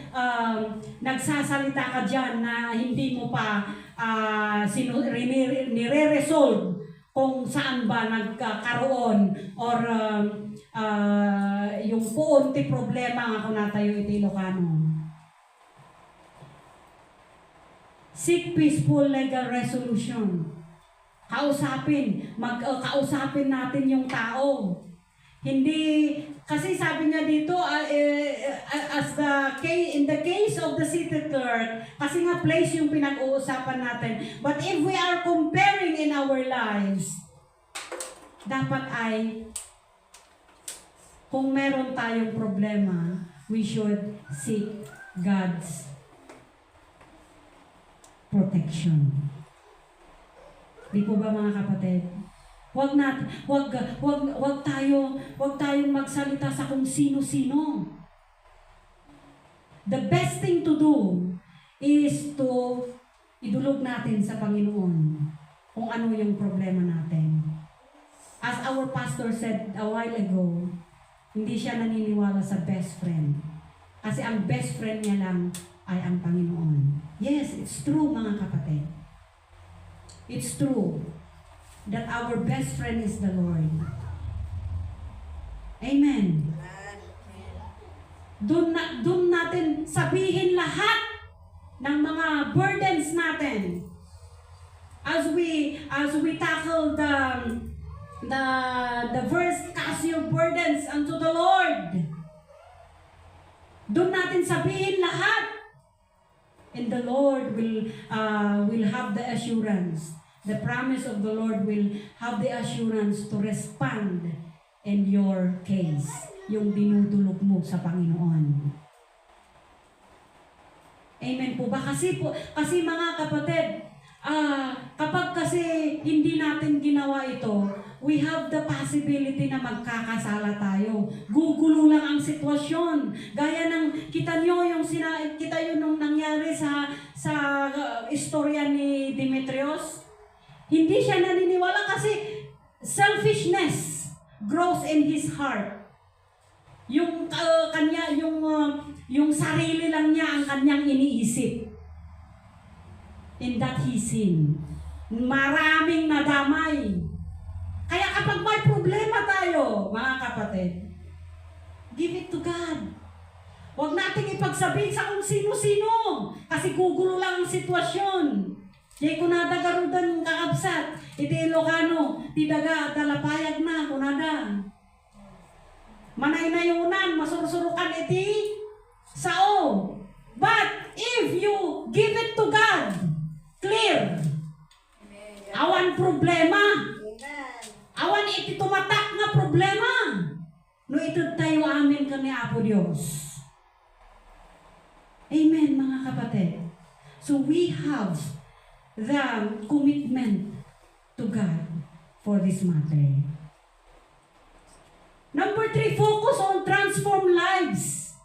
nagsasalita ka dyan na hindi mo pa nire-resolve kung saan ba nagkaroon or yung puon ti problema nga kung natayo iti Ilocano. Seek peaceful legal resolution. Kausapin natin yung tao. Hindi, kasi sabi niya dito, in the case of the city clerk, kasi nga place yung pinag-uusapan natin. But if we are comparing in our lives, dapat ay, kung meron tayong problema, we should seek God's protection. Di po ba mga kapatid? Wag tayong magsalita sa kung sino-sino. The best thing to do is to idulog natin sa Panginoon kung ano yung problema natin. As our pastor said a while ago, hindi siya naniniwala sa best friend. Kasi ang best friend niya lang ay ang Panginoon. Yes, it's true mga kapatid. It's true that our best friend is the Lord. Amen. Doon natin sabihin lahat ng mga burdens natin. As we tackle the verse, cast your burdens unto the Lord. Doon natin sabihin lahat. And the Lord will have the assurance. The promise of the Lord will have the assurance to respond in your case. Yung dinudulog mo sa Panginoon. Amen po ba? Kasi mga kapatid, kapag kasi hindi natin ginawa ito, we have the possibility na magkakasala tayo. Gugulo lang ang sitwasyon. Gaya ng kita yun nung nangyari sa istorya ni Demetrius. Hindi siya naniniwala kasi selfishness grows in his heart. Yung sarili lang niya ang kanyang iniisip. In that he sinned. Maraming nadamay. Kaya kapag may problema tayo, mga kapatid, give it to God. Huwag nating ipagsabihin sa kung sino-sino. Kasi gugulo lang ang sitwasyon. Di kunada garudan kakabsat. Iti Ilocano, ti daga at talapayag na, kunada. Manay na yunan, masursurukan iti sao. But if you give it to God, clear. Awan problema. Awan iti tumatak na problema. No ito tayo amin kami Apo Diyos. Amen mga kapatid. So we have the commitment to God for this matter. Number 3, focus on transform lives.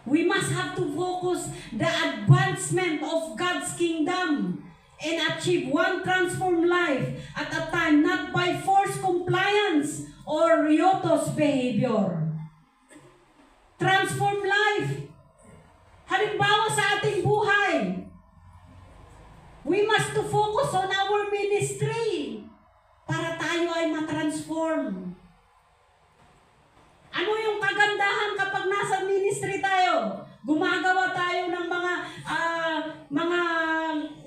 We must have to focus the advancement of God's kingdom and achieve one transformed life at a time, not by forced compliance or riotous behavior. Transform life. Halimbawa sa ating buhay, we must to focus on our ministry para tayo ay matransform. Ano yung kagandahan kapag nasa ministry tayo? Gumagawa tayo ng mga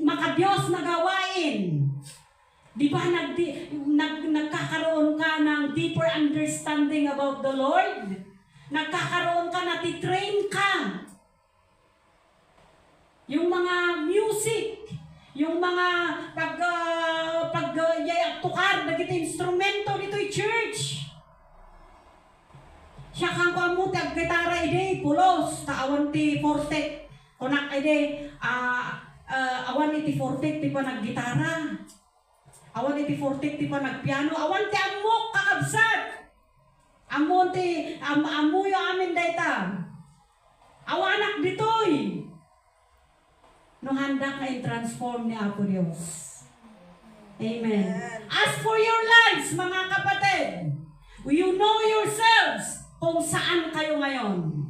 makadiyos na gawain. Di ba nagkakaroon ka ng deeper understanding about the Lord? Nagkakaroon ka, natitrain ka. Yung mga music, yung mga tukar, naging instrumento dito'y church. Siya kang kuamut, gitara ide, pulos, taawan ti forte. Kunak ide, awan iti forte, ti pa naggitara. Awan iti forte, ti pa nagpiano. Awan ti amok, kakabsat. Amon ti, amuyo amin dayta. Awanak ditoy. No handa ka i-transform ni Apo Diyos. Amen. As for your lives, mga kapatid, you know yourselves kung saan kayo ngayon.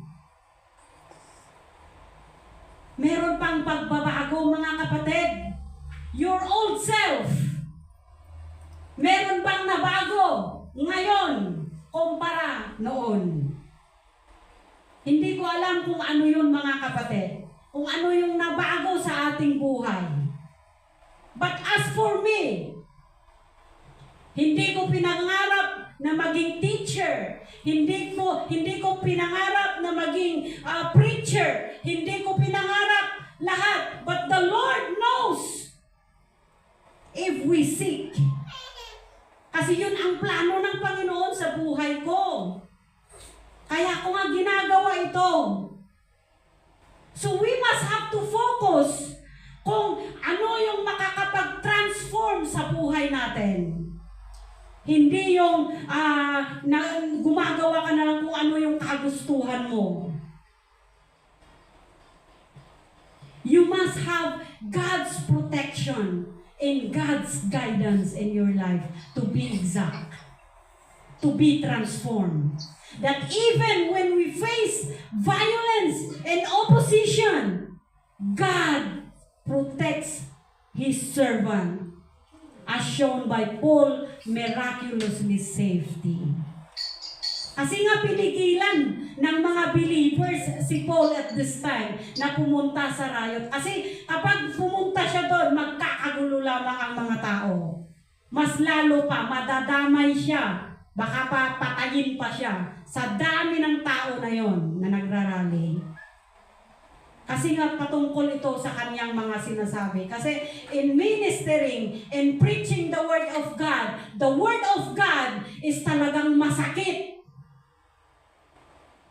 Meron pang pagbabago, mga kapatid. Your old self. Meron bang nabago ngayon alam kung ano yun mga kapatid. Kung ano yung nabago sa ating buhay. But as for me, hindi ko pinangarap na maging teacher. Hindi ko pinangarap na maging preacher. Hindi ko pinangarap lahat. But the Lord knows if we seek. Kasi yun ang plano ng Panginoon sa buhay ko. Kaya ko nga ginagawa ito. So we must have to focus kung ano yung makakapag-transform sa buhay natin. Hindi yung gumagawa ka na lang kung ano yung kagustuhan mo. You must have God's protection and God's guidance in your life to be exact, to be transformed. That even when we face violence and opposition, God protects His servant, as shown by Paul, miraculously safety. Kasi nga pinigilan ng mga believers si Paul at this time na pumunta sa riot. Kasi kapag pumunta siya doon, magkakagulo lamang ang mga tao. Mas lalo pa, madadamay siya. Baka pa patayin pa siya sa dami ng tao na yon na nagrarally. Kasi nga patungkol ito sa kanyang mga sinasabi. Kasi in ministering and preaching the Word of God is talagang masakit.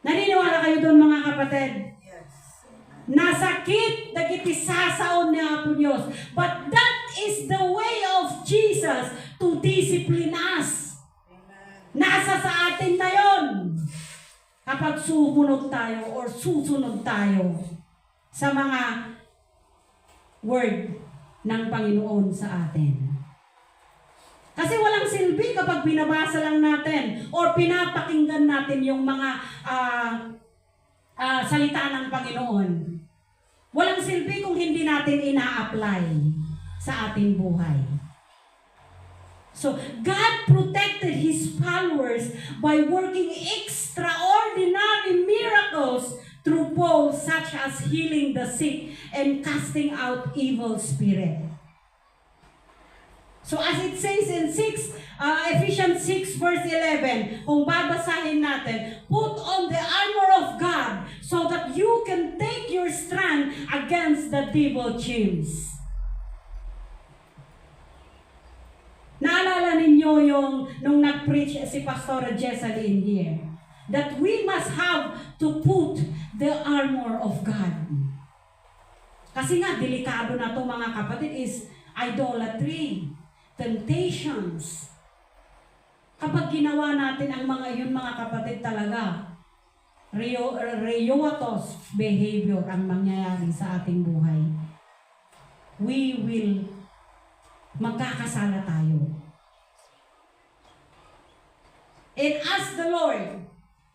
Naniniwala kayo doon mga kapatid? Yes. Nasakit, dagiti sasaon niya po Diyos. But that is the way of Jesus to discipline us. Nasa sa atin na yon. Kapag sumunod tayo or susunod tayo sa mga word ng Panginoon sa atin. Kasi walang silbi kapag binabasa lang natin or pinapakinggan natin yung mga salita ng Panginoon. Walang silbi kung hindi natin ina-apply sa ating buhay. So, God protected His followers by working extraordinary miracles through Paul, such as healing the sick and casting out evil spirit. So, as it says in Ephesians 6 verse 11, kung babasahin natin, put on the armor of God so that you can take your stand against the devil schemes. Naalala ninyo yung nung nag-preach si Pastor Jessalyn here, that we must have to put the armor of God. Kasi nga, delikado na to mga kapatid is idolatry, temptations. Kapag ginawa natin ang mga yun mga kapatid talaga, riotous behavior ang mangyayari sa ating buhay. We will magkakasala tayo. And as the Lord,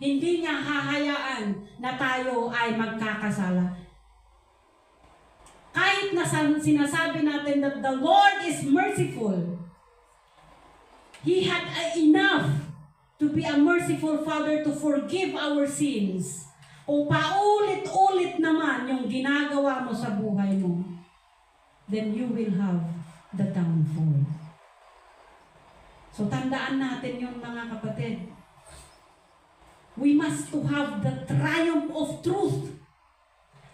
hindi niya hahayaan na tayo ay magkakasala. Kahit na sinasabi natin that the Lord is merciful, He had enough to be a merciful Father to forgive our sins. Kung paulit-ulit naman yung ginagawa mo sa buhay mo, then you will have the downfall. So tandaan natin yung mga kapatid. We must to have the triumph of truth.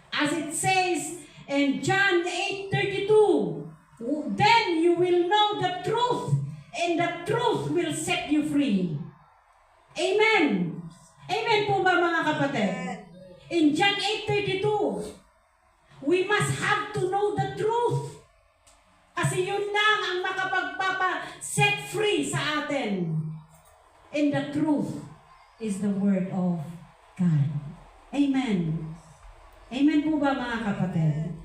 As it says in John 8:32, then you will know the truth, and the truth will set you free. Amen. Amen po ba mga kapatid? In John 8:32, we must have to know the truth. Kasi yun lang ang makapagpapa-set free sa atin. And the truth is the Word of God. Amen. Amen po ba mga kapatid?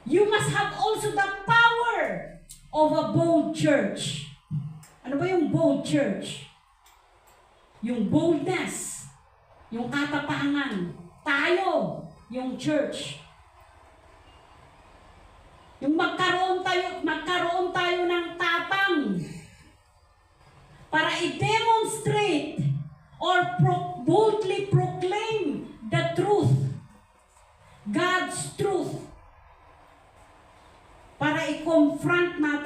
You must have also the power of a bold church. Ano ba yung bold church? Yung boldness, yung katapangan. Tayo, yung church. Yung magkaroon tayo ng tapang para i-demonstrate or boldly proclaim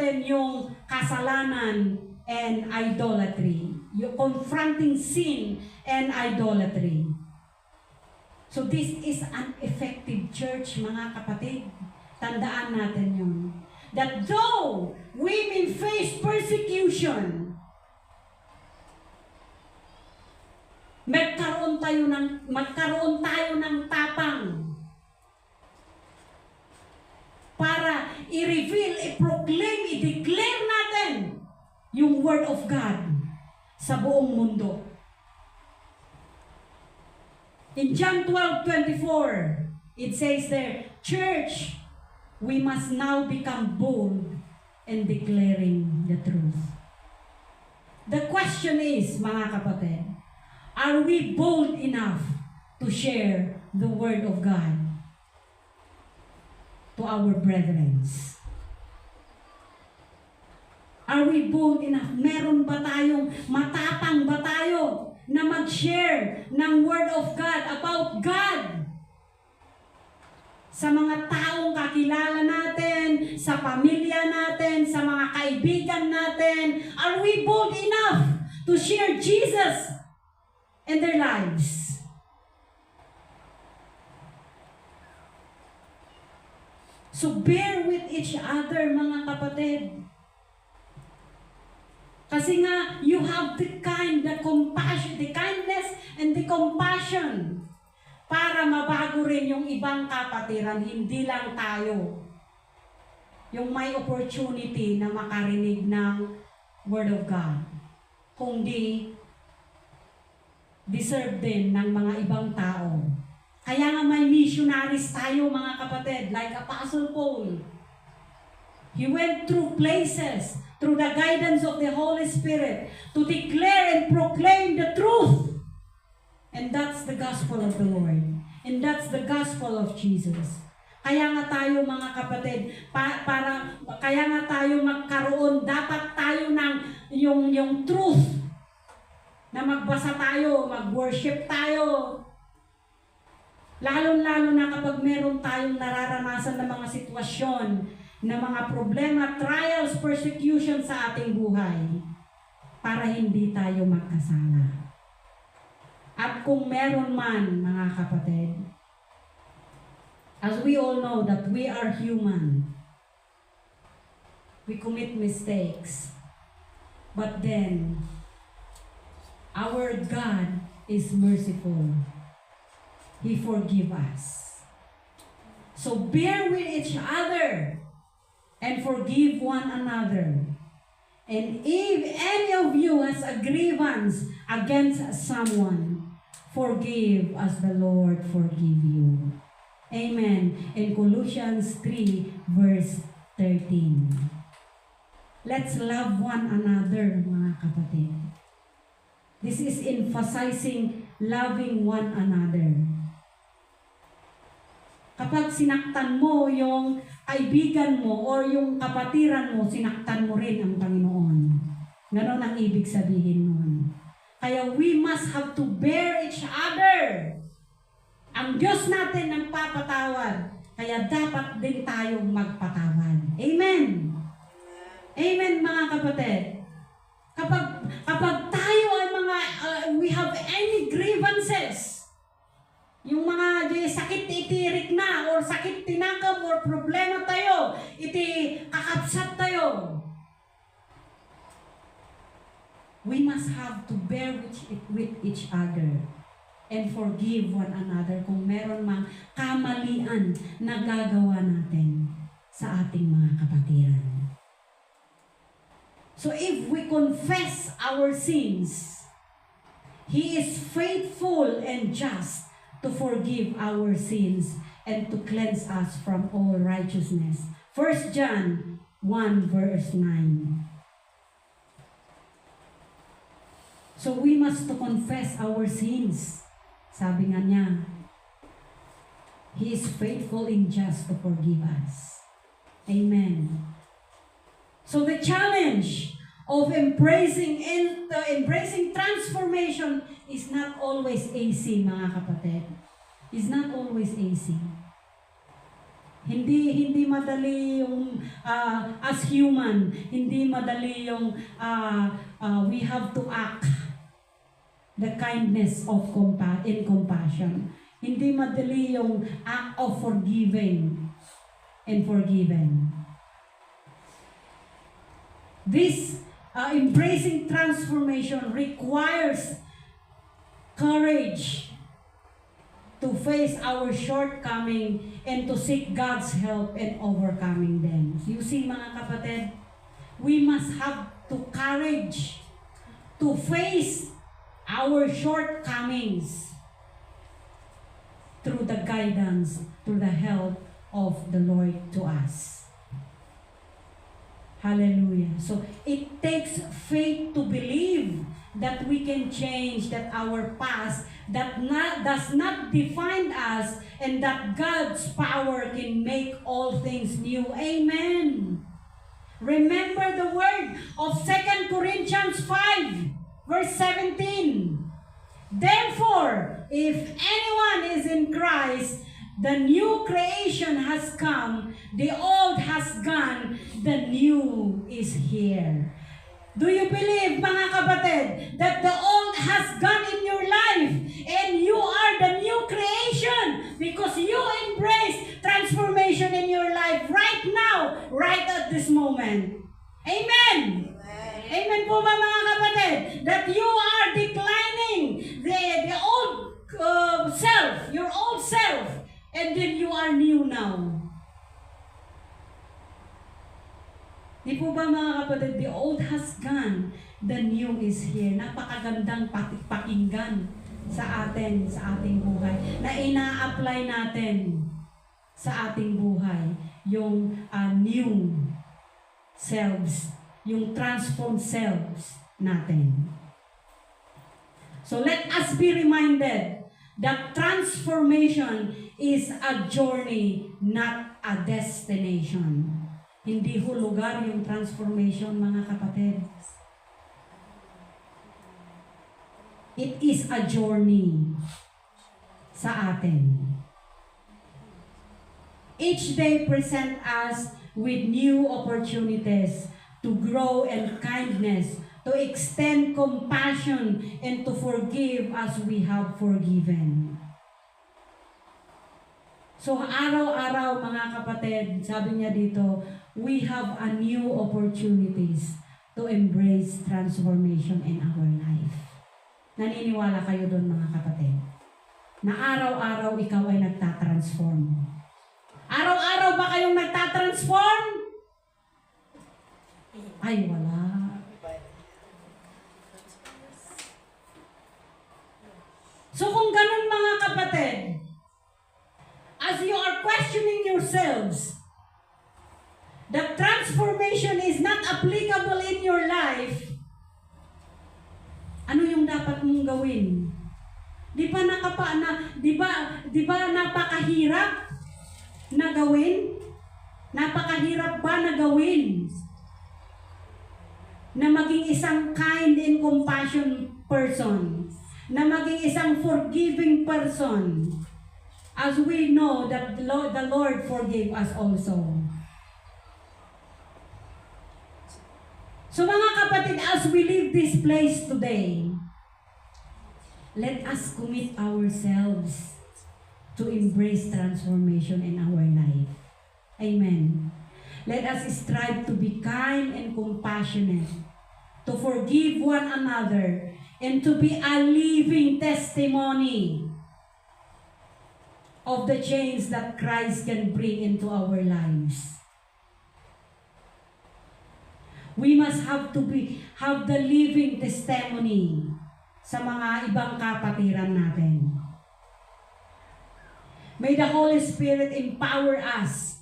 natin yung kasalanan and idolatry. Yung confronting sin and idolatry. So this is an effective church, mga kapatid. Tandaan natin yun. That though we may face persecution, magkaroon tayo ng tapang para i-reveal, i-proclaim, i-declare natin yung Word of God sa buong mundo. In John 12:24, it says there, Church, we must now become bold in declaring the truth. The question is, mga kapatid, are we bold enough to share the Word of God to our brethren? Are we bold enough? Meron ba tayong, matapang ba tayo na mag-share ng Word of God about God sa mga taong kakilala natin, sa pamilya natin, sa mga kaibigan natin? Are we bold enough to share Jesus in their lives? So bear with each other, mga kapatid. Kasi nga, you have the compassion, the kindness and the compassion para mabago rin yung ibang kapatiran, hindi lang tayo. Yung may opportunity na makarinig ng Word of God. Kundi, deserve din ng mga ibang tao. Kaya nga may missionaries tayo, mga kapatid, like Apostle Paul. He went through places, through the guidance of the Holy Spirit, to declare and proclaim the truth. And that's the gospel of the Lord. And that's the gospel of Jesus. Kaya nga tayo, mga kapatid, kaya nga tayo magkaroon, dapat tayo ng yung truth, na magbasa tayo, mag-worship tayo. Lalo-lalo na kapag meron tayong nararanasan ng mga sitwasyon, na mga problema, trials, persecution sa ating buhay para hindi tayo magkasala. At kung meron man, mga kapatid, as we all know that we are human, we commit mistakes, but then, our God is merciful. He forgives us. So bear with each other and forgive one another. And if any of you has a grievance against someone, forgive as the Lord forgive you. Amen. In Colossians 3 verse 13. Let's love one another, mga kapatid. This is emphasizing loving one another. Kapag sinaktan mo yung kaibigan mo or yung kapatiran mo, sinaktan mo rin ang Panginoon. Ganon ang ibig sabihin nun. Kaya we must have to bear each other. Ang Diyos natin ang papatawad. Kaya dapat din tayong magpatawad. Amen. Amen, mga kapatid. Kapag tayo ay mga, we have any grievances, yung mga sakit itirik na, or sakit tinakam, or problema tayo, kakapsat tayo. We must have to bear with each other and forgive one another kung meron mang kamalian na gagawa natin sa ating mga kapatiran. So if we confess our sins, He is faithful and just to forgive our sins and to cleanse us from all righteousness. 1 John 1 verse 9. So we must to confess our sins. Sabi nga niya, He is faithful and just to forgive us. Amen. So the challenge of embracing transformation is not always easy, mga kapatid. It's not always easy. Hindi madali yung as human, hindi madali yung we have to act the kindness of in compassion. Hindi madali yung act of forgiving and forgiven. This embracing transformation requires courage to face our shortcoming and to seek God's help in overcoming them. You see, mga kapatid, we must have to courage to face our shortcomings through the guidance, through the help of the Lord to us. Hallelujah. So it takes faith to believe that we can change, that our past does not define us, and that God's power can make all things new. Amen. Remember the word of 2 Corinthians 5, verse 17. Therefore, if anyone is in Christ, the new creation has come, the old has gone, the new is here. Do you believe, mga kapatid, that the old has gone in your life and you are the new creation because you embrace transformation in your life right now, right at this moment? Amen! Amen po ba, mga kapatid? That you are declining the old self, your old self, and then you are new now. Di po ba, mga kapatid, the old has gone, the new is here. Napakagandang pakinggan sa atin, sa ating buhay, na ina-apply natin sa ating buhay, yung new selves, yung transformed selves natin. So let us be reminded that transformation is a journey, not a destination. Hindi ho lugar yung transformation, mga kapatid. It is a journey sa atin. Each day present us with new opportunities to grow in kindness, to extend compassion, and to forgive as we have forgiven. So araw-araw, mga kapatid, sabi niya dito, we have a new opportunities to embrace transformation in our life. Naniniwala kayo doon, mga kapatid? Na araw-araw ikaw ay nagtatransform. Araw-araw ba kayong nagtatransform? Ay, wala. So kung ganun, mga kapatid, as you are questioning yourselves, that transformation is not applicable in your life, ano yung dapat mong gawin? Di ba napakahirap na gawin? Napakahirap ba na gawin? Na maging isang kind and compassion person, na maging isang forgiving person, as we know that the Lord forgave us also. So mga kapatid, as we leave this place today, let us commit ourselves to embrace transformation in our life. Amen. Let us strive to be kind and compassionate, to forgive one another, and to be a living testimony of the change that Christ can bring into our lives. We must have the living testimony sa mga ibang kapatiran natin. May the Holy Spirit empower us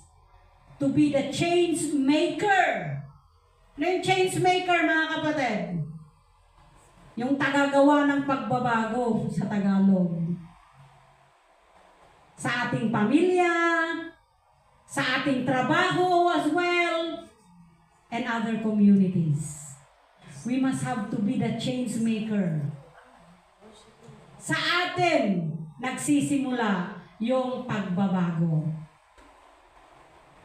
to be the change maker. Ano yung change maker, mga kapatid? Yung tagagawa ng pagbabago sa Tagalog. Sa ating pamilya, sa ating trabaho as well, and other communities. We must have to be the change maker. Sa atin, nagsisimula yung pagbabago.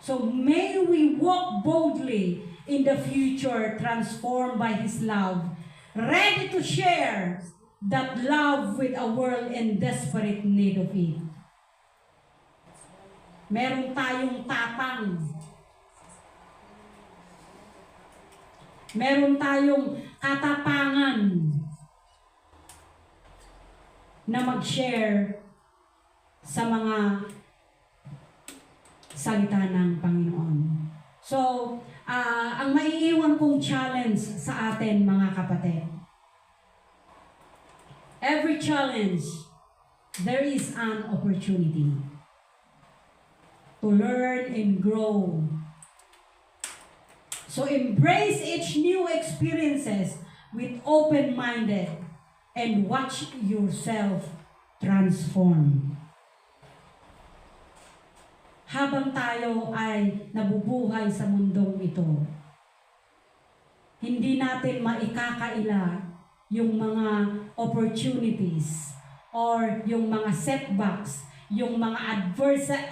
So may we walk boldly in the future, transformed by His love, ready to share that love with a world in desperate need of it. Meron tayong tatang. Meron tayong katapangan na mag-share sa mga salita ng Panginoon. So, ang maiiwan kong challenge sa atin, mga kapatid, every challenge, there is an opportunity to learn and grow. So embrace each new experiences with open-minded and watch yourself transform. Habang tayo ay nabubuhay sa mundong ito, hindi natin maikakaila yung mga opportunities or yung mga setbacks, yung mga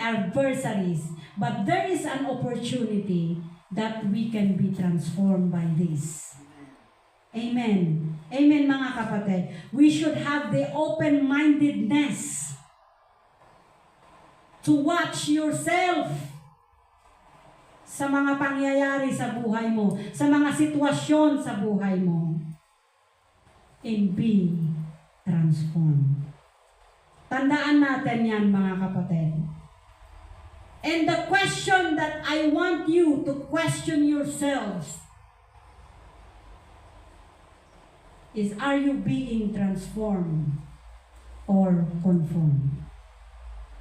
adversaries, but there is an opportunity that we can be transformed by this. Amen. Amen, mga kapatid. We should have the open-mindedness to watch yourself sa mga pangyayari sa buhay mo, sa mga sitwasyon sa buhay mo, and be transformed. Tandaan natin yan, mga kapatid. And the question that I want you to question yourselves is, are you being transformed or conformed?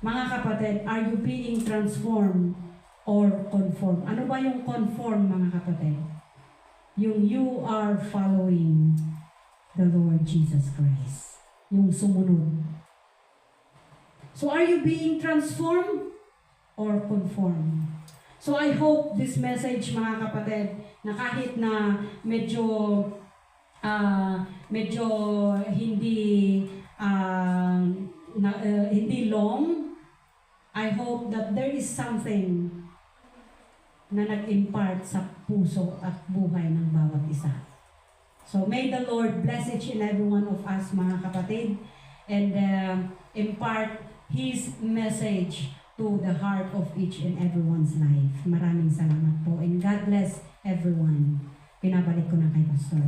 Mga kapatid, are you being transformed or conformed? Ano ba yung conform, mga kapatid? Yung you are following the Lord Jesus Christ. Yung sumunod. So are you being transformed or conformed? So I hope this message, mga kapatid, na kahit na medyo hindi long, I hope that there is something na nag-impart sa puso at buhay ng bawat isa. So may the Lord bless each and every one of us, mga kapatid, and impart His message to the heart of each and everyone's life. Maraming salamat po, and God bless everyone. Pinabalik ko na kay Pastor.